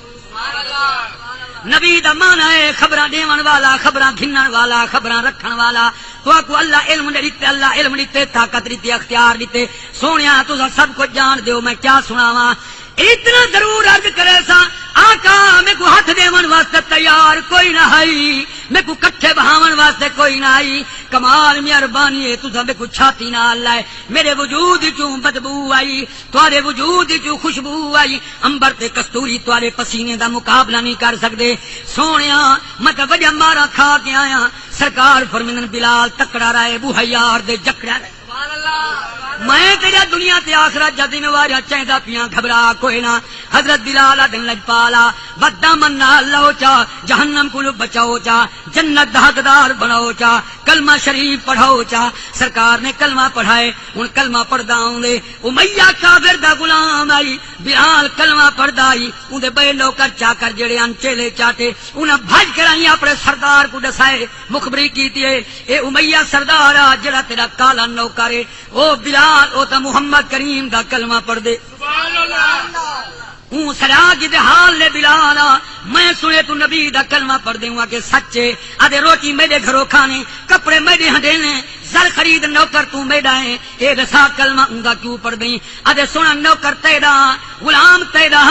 نبی دا مانا ہے خبراں دیون والا خبراں گھنن والا خبراں رکھن والا تو کو اللہ علم دیتے اللہ علم دیتے طاقت دیتے اختیار دیتے سونیا تو سب کو جان دیو میں کیا سناواں اتنا ضرور عرض کرے سا آقا میں کو ہاتھ دیون واسطے تیار کوئی نہ آئی میں کو کٹھے بہاون واسطے کوئی نہ آئی کمال مہربانی ہے تجھا میں کو چھاتی نال لائے میرے وجود چوں بدبو آئی تھوڑے وجود چوں خوشبو آئی امبر تے کستوری تھوڑے پسینے دا مقابلہ نہیں کر سکدے سونیا میں تے وڈیا مارا کھا کے آیا سرکار فرمندن بلال تکڑا رہے بو حیار دے جکڑا رہے سبحان اللہ میں تیرا دنیا تے آخرت جا دن واریا چاہدا پیاں گھبرا کوئی نہ حضرت بلال دن لجپالا بدامن اللہ چا جہنم کو بچاؤ چا جنت دا حقدار بناؤ چا کلمہ شریف پڑھاؤ چا سرکار نے کلمہ پڑھائے ان کلمہ پڑھدا ہوں دے امیہ کافر دا غلام آئی بلال کلمہ پڑھدا آئی ان دے بے نوکر چاکر جڑے ان چیلے چاٹے انہاں بھج کر آئی اپنے سردار کو دسائے مخبری کیتی ہے اے امیہ سردار جڑا تیرا کالا نوکر ہے او بلال او تا محمد کریم دا کلمہ پڑھ دے سبحان اللہ اون سراج دے حال نے بلال میں سنے تو نبی دا کلمہ پڑھ دے ہوں کہ سچے ادے روٹی میرے گھروں کھانے کپڑے میرے ہڈینے زر خرید نوکر تو میرا ہے اے دسا کلمہ اوندا کیوں پڑھ دیں ادے سونا نوکر تیرا غلام تیرا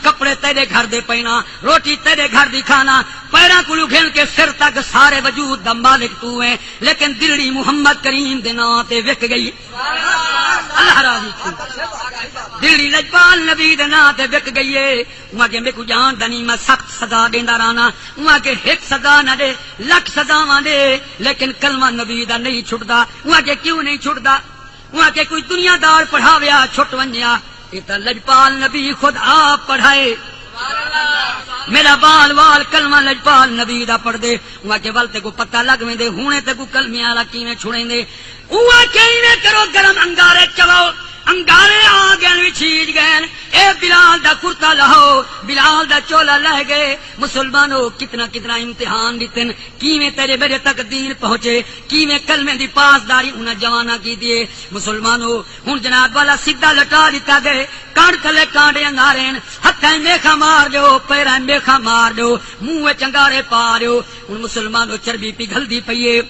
کپڑے تیرے گھر دے پینا روٹی تیرے گھر دی کھانا پیرا کو گھن کے سر تک سارے وجود دا مالک تو ہے لیکن دلڑی محمد کریم دے نام تے وک گئی اللہ راضی دلڑی لجپال نبی دے نام تے وک گئی ہے وہاں کے میں کو جان دنی میں سخت سزا دیندا رانا وہاں کے ایک سزا نہ دے لکھ سزاواں دے لیکن کلمہ نبی دا نہیں چھٹدا وہاں کے کیوں نہیں چھٹدا وہاں کے کوئی دنیا دار پڑھاویا چھٹ ونجیا یہ تو لجپال نبی خود آپ پڑھائے میرا بال وال کلمہ لجپال نبی دا پڑھ دے وہاں کے ول تے کو پتہ لگ ویندے ہونے تے کو کلمے والا کیویں چھڑیں دے وہاں کیویں کرو گرم انگارے چواؤ انگارے آ گئے وچھیج گئے اے بلال دا کرتا لہو بلال دا چولا لہ گئے مسلمانوں کتنا کتنا امتحان دیتن کیویں تیرے میرے تک دین پہنچے کیویں کلمے دی پاسداری انہاں جوانا کی دیے مسلمانوں ہن جناب والا سیدھا لٹا دیتا گئے کان کلے کانڈے انگارے ہتھاں میکھا مار دیو پیراں میکھا مار دیو منہ چنگارے پا دیو ہن مسلمانوں چربی پگھلدی پئی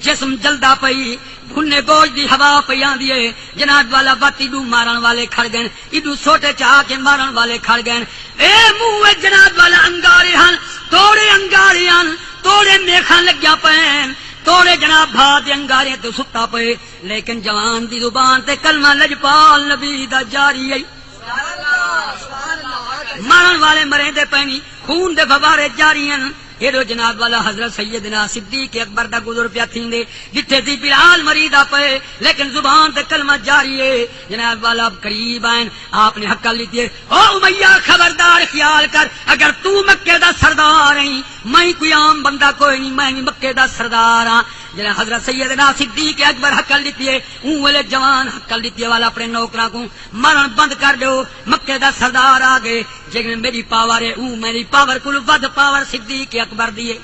جسم جلدا پئی بھنے گوشت دی ہوا پئی آندی ہے جناب والا باتی دو مارن والے کھڑ گئے ادو سوٹے چاہ کے مارن والے کھڑ گئے اے منہ جناب والا انگارے ہن توڑے انگارے ہن توڑے میکھاں لگیا پین توڑے جناب بھات انگارے تے ستا پئے لیکن جوان دی زبان تے کلمہ لجپال نبی دا جاری ہے مارن والے مرے دے پینی خون دے فوارے جاری ہیں یہ دو جناب والا حضرت سیدنا صدیق اکبر دا گزر پیا تھیندے جتھے دی بلال مریدا پے لیکن زبان تے کلمہ جاری ہے جناب والا قریب آئیں آپ نے حق لیتی ہے او امیہ خبردار خیال کر اگر تو مکے دا سردار ہیں میں کوئی عام بندہ کوئی نہیں میں بھی مکے دا سردار ہاں جناب حضرت سیدنا صدیق اکبر حق لیتی ہے اون والے جوان حق لیتی ہے والا اپنے نوکراں کو مرن بند کر دیو مکے دا سردار آ گئے لیکن میری پاور ہے میری پاور کل ود پاور صدیق اکبر دیے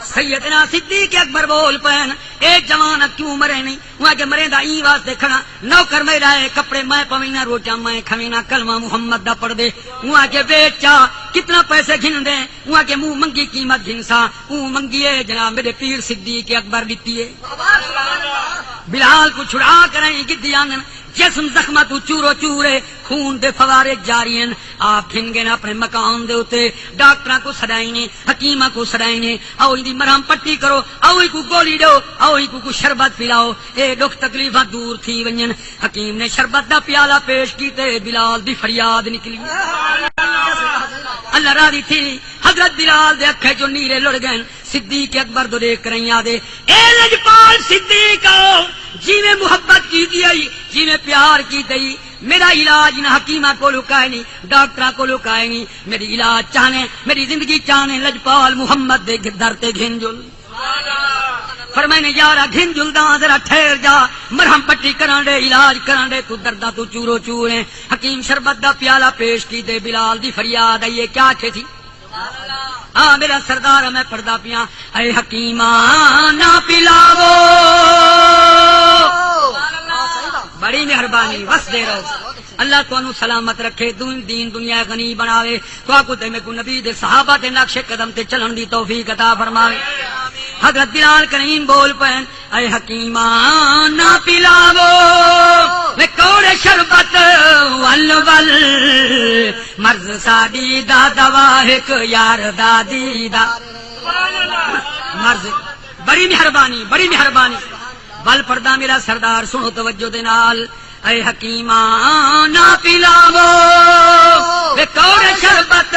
سیدنا صدیق اکبر بول پین ایک جوان کیوں مرے نہیں وہاں کے مرے دا این واسطے کھڑا نوکر میرا ہے کپڑے میں پوینا روٹیاں میں کھوینا کلمہ محمد دا پڑھ دے وہاں کے بیچا کتنا پیسے گھن دے وہاں کے منہ منگی قیمت گھنسا منگی ہے جناب میرے پیر صدیق اکبر دیتی ہے بلال کو چھڑا کریں گدیان جسم زخمہ تو چورو چورے خون دے فوارے جاری ہیں آپ گھن گئے اپنے مکان دے ہوتے ڈاکٹراں کو سڑائیں گے حکیمہ کو سڑائیں گے او ان دی مرہم پٹی کرو او ہی کو گولی دو او ہی کو شربت پلاؤ اے دکھ تکلیفاں دور تھی ونجن حکیم نے شربت دا پیالہ پیش کیتے بلال دی فریاد نکلی اللہ راضی تھی حضرت بلال دے اکھے جو نیرے لڑ گئے صدیق اکبر دو دیکھ رہی آدے اے لجپال صدیق جی میں محبت کی دی جی میں پیار کی دی میرا علاج نہ حکیمہ کو لکائے نہیں ڈاکٹرہ کو لکائے نہیں میری علاج چاہنے میری زندگی چاہنے لجپال محمد دے در تے گھن جل فرمائنے یارا گھن جل دا ذرا ٹھہر جا مرہم پٹی کران دے علاج کران دے تو دردہ تو چورو چورے حکیم شربت دا پیالہ پیش کی دے بلال دی فریاد آئیے کیا چھے تھی ہاں میرا سردار میں پردہ پیاں اے حکیمہ نہ پلاو بڑی مہربانی بس دے رہو اللہ تو انو سلامت رکھے دین دنیا غنی بناوے تو آکو تے میں کو نبی دے صحابہ دے نقش قدم تے چلن دی توفیق عطا فرماوے حضرت بلال کریم بول پین اے حکیمہ نہ پلاو وے کوڑے شربت ول ول مرض ساڈی دا دوا ایک یار دادی دا مرض بڑی مہربانی بل پردہ میرا سردار سنو توجہ دے نال اے حکیمہ نہ پلاو وے کوڑے شربت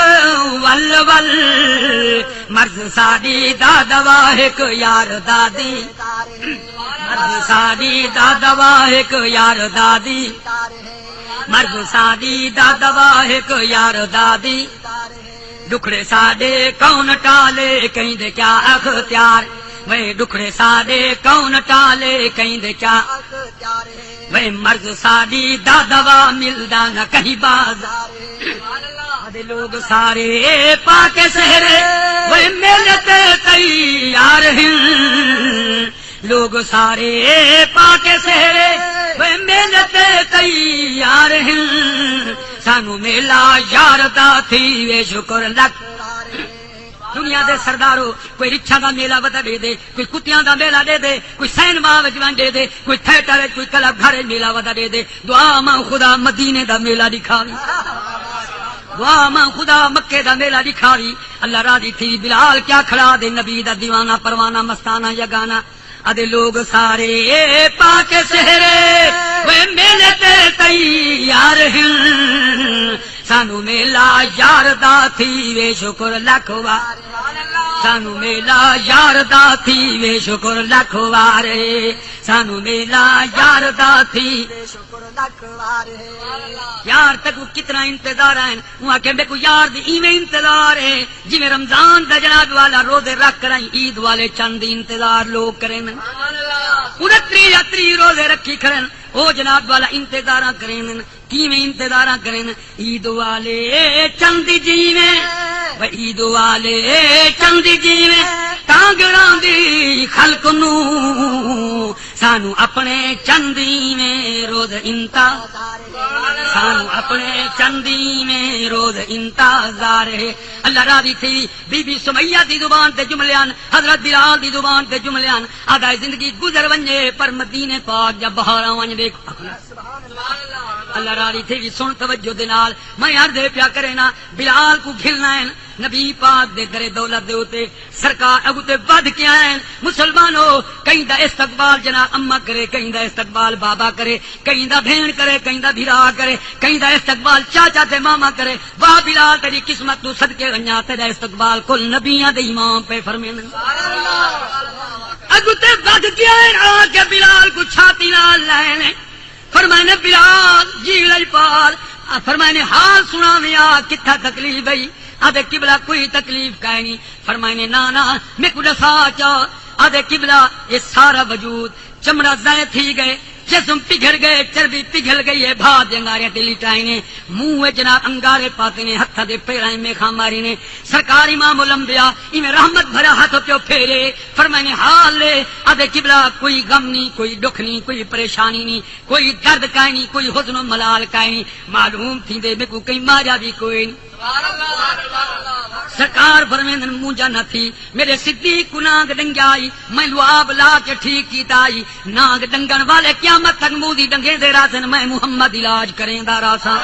ول ول مرض ساڈی دا دوا ایک یار دادی مرض ساڈی دا دوا ایک یار دادی مرض ساڈی دا دوا ایک یار دادی دکھڑے ساڈے کون ٹالے کہیں دے کیا اختیار وے دکھڑے ساڈے کون ٹالے کہیں دے کیا وے مرض ساڈی دا دوا ملدا نہ کہیں بازار لوگ سارے پاک سہرے وے ملتے تیار ہیں لوگ سارے پاک سہرے وے ملتے تیار ہیں سانو میلا یار دا تھی وے شکر لک دنیا دے سردارو کوئی رچھا دا میلہ ودا دے دے کوئی کتیاں دا میلہ دے دے کوئی سینما وجوان دے دے کوئی تھیٹر کوئی کلب گھر میلہ ودا دے دے دعا ماں خدا مدینے دا میلہ دکھاوی دعا ماں خدا مکے دا میلہ دکھاوی اللہ راضی تھی بلال کیا کھڑا دے نبی دا دیوانہ پروانہ مستانہ یگانہ ادے لوگ سارے پاک سہرے وہ میلے تے تیار ہیں سانو میلا یار دا تھی وے شکر لکھ وار سانو میلا یار دا تھی وے شکر لکھ وار سانو میلا یار دا تھی وے شکر لکھ وار یار تک وہ کتنا انتظار ہے وہاں کہ میں کو یار دی ایویں انتظار ہے جی میں رمضان دا جناب والا روزے رکھ کر عید والے چند انتظار لوگ کریں 29 یا 30 روزے رکھی کرن او جناب والا انتظار کریں کیویں انتظار کریں عید والے چند جیویں و عید والے چند جیویں ٹانگراں دی خلق نو سانو اپنے چندی میں روز انتظار سانو اپنے چندی میں روز انتظار ہے اللہ راضی تھی بی بی سمیہ دی زبان تے جملیاں حضرت بلال دی زبان تے جملیاں آدھائی زندگی گزر ونجے پر مدینے پاک جب بہاراں ونج دیکھو اللہ راضی تھی سن توجہ دے نال میں عرض پیا کرے نا بلال کو گھلنا ہے نبی پاک دے درے دولت دے ہوتے سرکار اگو تے ود کے آئیں مسلمانوں کہیں دا استقبال جنا اما کرے کہیں دا استقبال بابا کرے کہیں دا بہن کرے کہیں دا بھرا کرے کہیں دا استقبال چاچا تے ماما کرے واہ بلال تیری قسمت تو صدقے ونجا تیرا استقبال کل نبیاں دے امام پہ فرمین اگو تے ود کے آئیں آ کے بلال کو چھاتی نال لائنے فرمائنے بلال جی لجپال فرمائنے حال سنا میا کتھا تکلیف گئی آدھے قبلہ کوئی تکلیف کہیں نہیں فرمائنے نانا میں کو دسا چا آدھے قبلہ یہ سارا وجود چمڑا ضائع تھی گئے جسم پگھل گئے چربی پگھل گئی ہے بھا دے انگارے تے لٹائے نے منہ جناب انگارے پاتے نے ہتھ دے پیرائیں میں خاماری نے سرکار امام الانبیاء میں رحمت بھرا ہاتھ پیو پھیرے فرمائے نے حال لے ادے قبلہ کوئی غم نہیں کوئی دکھ نہیں کوئی پریشانی نہیں کوئی درد کائیں نہیں کوئی حزن و ملال کائیں نہیں معلوم تھی دے میں کو کئی مارا بھی کوئی نہیں سرکار فرمیندن مونجا نہ تھی میرے صدیق کو نانگ ڈنگائی میں لعاب لا کے ٹھیک کیتا آئی نانگ ڈنگن والے قیامت تک مودی ڈنگے دے راسن میں محمد علاج کریں دا راسا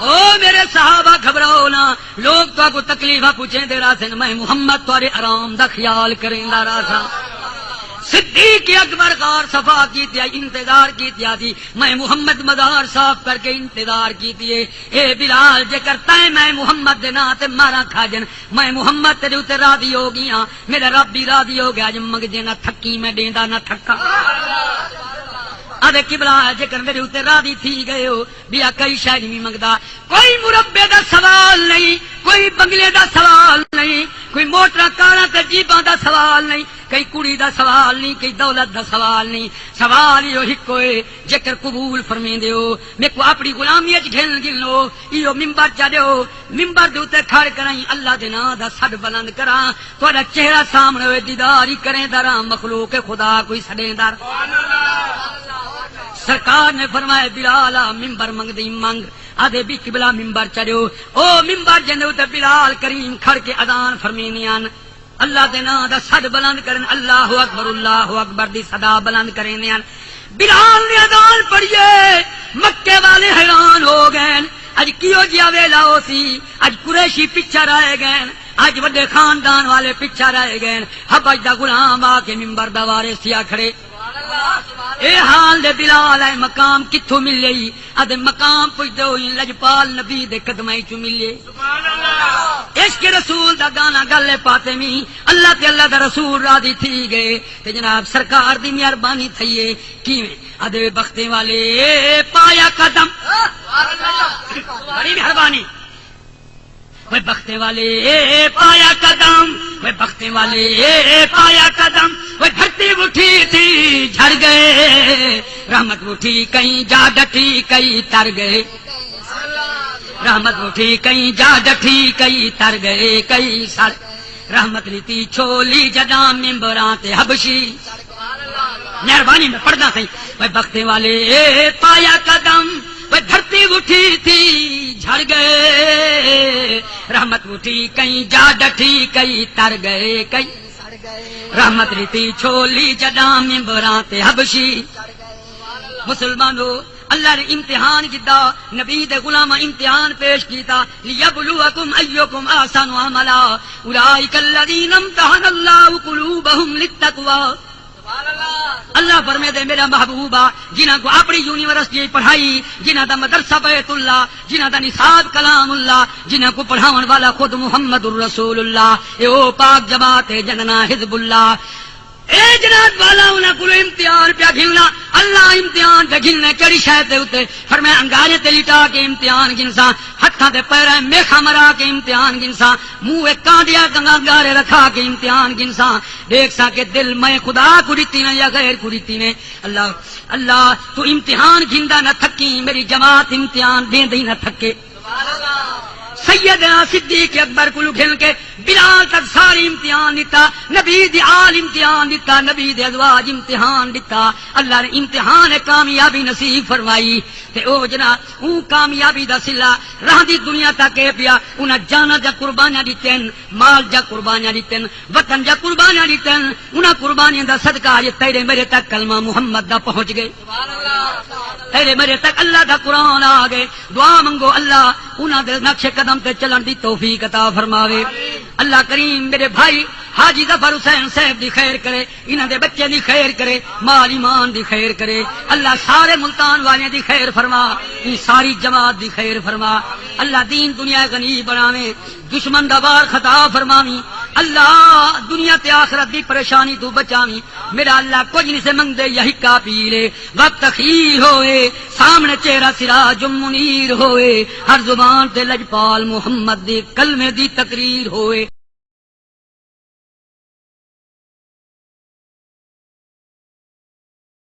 او میرے صحابہ گھبراؤ نا لوگ تو کو تکلیفہ پوچھیں دے راسن میں محمد توارے آرام دا خیال کریں دا راسا صدیق اکبر غار صفا کی تیا انتظار کی تیا تھی میں محمد مدار صاف کر کے انتظار کی تیے اے بلال جے کرتا ہے میں محمد دے ناتے مارا کھاجن میں محمد تیرے اتے راضی ہو گیا میرا رب بھی راضی ہو گیا جب مگ جے نہ تھکی میں دیندا نہ تھکا ادے قبلہ جے کر میرے اتے راضی تھی گئے ہو بیا کئی شاید نہیں منگدا کوئی مربے دا سوال نہیں کوئی بنگلے دا سوال نہیں کوئی موٹر کاراں تے جیباں دا سوال نہیں کئی کڑی دا سوال نہیں کئی دولت دا سوال نہیں سوال یہ ہکو ہے جکر قبول فرمیندے ہو میں کو اپنی غلامی وچ گھن گلو ایو منبر چڑھو منبر دے اوتے کھڑ کرائیں اللہ دے نام دا سڈ بلند کراں تہاڈا چہرہ سامنے ہوئے دیدار ہی کریں دراں مخلوق خدا کوئی سڈیندار سرکار نے فرمایا بلال منبر منگ دی منگ آدھے بھی قبلہ منبر چڑھو او منبر جندے اوتے بلال کریم کھڑ کے اذان فرمینیاں اللہ دے نام دا سد بلند کرن اللہ اکبر دی صدا بلند کریں بلال نے اذان پڑھیے مکے والے حیران ہو گئے اج کیو جیا ویلا ہو سی اج قریشی پیچھے رہ گئے اج وڈے خاندان والے پیچھے رہ گئے حبش دا غلام آ کے منبر دا وارث سیا کھڑے اے حال دے بلال ہے مقام کتھوں ملے ادے مقام پوچھدے ہوئی لجپال نبی دے قدمائی چ ملے عشق رسول دا گانا گلے پاتے می اللہ تے اللہ دا رسول راضی تھی گئے تے جناب سرکار دی مہربانی تھئیے کیویں ادے بختے والے پایا قدم بڑی مہربانی وہ بختے والے پایا قدم وہ بختے والے پایا قدم وہ دھرتی اٹھی تھی جھڑ گئے رحمت اٹھی کہیں جا ڈٹی کئی تر گئے رحمت اٹھی کہیں جا ڈٹی کئی تر گئے کئی سر رحمت لیتی چھولی جداں ممبراں تے حبشی مہربانی میں پڑھنا صحیح وہ بختے والے پایا قدم وہ دھرتی اٹھی تھی جھڑ گئے رحمت اٹھی کہیں جا ڈٹی کئی تر گئے کئی رحمت ریتی چھولی جداں ممبراں تے حبشی مسلمانوں اللہ نے امتحان کیتا نبی دے غلام امتحان پیش کیتا لیبلوکم ایکم احسن عملا اولئک الذین امتحن اللہ قلوبہم للتقوی اللہ فرمے دے میرا محبوبہ جنہاں کو اپنی یونیورسٹی پڑھائی جنہاں دا مدرسہ بیت اللہ جنہاں دا نصاب کلام اللہ جنہاں کو پڑھاون والا خود محمد الرسول اللہ اے او پاک جماعت جننا حزب اللہ اے جنات والا انہاں کو امتحان پیا گھلنا اللہ امتحان تے گھلنے کیڑی شے تے اوتے فرمایا انگارے تے لٹا کے امتحان گنساں ہتھاں تے پیراں میخا مرا کے امتحان گنساں منہ کانڈیا کنگارے رکھا کے امتحان گنساں دیکھ سا کہ دل میں خدا کو دتی نے یا غیر کو دتی نے اللہ اللہ تو امتحان گھندا نہ تھکی میری جماعت امتحان دیندی نہ تھکے سیدنا صدیق اکبر کو گھن کے بلال تک ساری امتحان دیتا نبی دی آل امتحان دیتا نبی دے ازواج امتحان دیتا اللہ نے امتحان کامیابی نصیب فرمائی تے او جنا او کامیابی دا صلہ راہ دی دنیا تک پیا انہاں جانا جا قربانیاں دتن مال جا قربانیاں دتن وطن جا قربانیاں دتن انہاں قربانیاں دا صدقہ اج تیرے میرے تک کلمہ محمد دا پہنچ گئے سبحان اللہ تیرے میرے تک اللہ دا قرآن آ گئے دعا منگو اللہ انہاں دے نقش قدم تے چلن دی توفیق عطا فرماوے اللہ کریم میرے بھائی حاجی ظفر حسین صاحب دی خیر کرے انہاں دے بچے دی خیر کرے مال ایمان دی خیر کرے اللہ سارے ملتان والے دی خیر فرما ان ساری جماعت دی خیر فرما اللہ دین دنیا غنی بناوے دشمن دا وار خطا فرماویں اللہ دنیا تے آخرت دی پریشانی تو بچاویں میرا اللہ کچھ نہیں سے منگ دے یہی کا پی لے وقت خیر ہوئے سامنے چہرہ سراج منیر ہوئے ہر زبان تے لجپال محمد دی کلمے دی تقریر ہوئے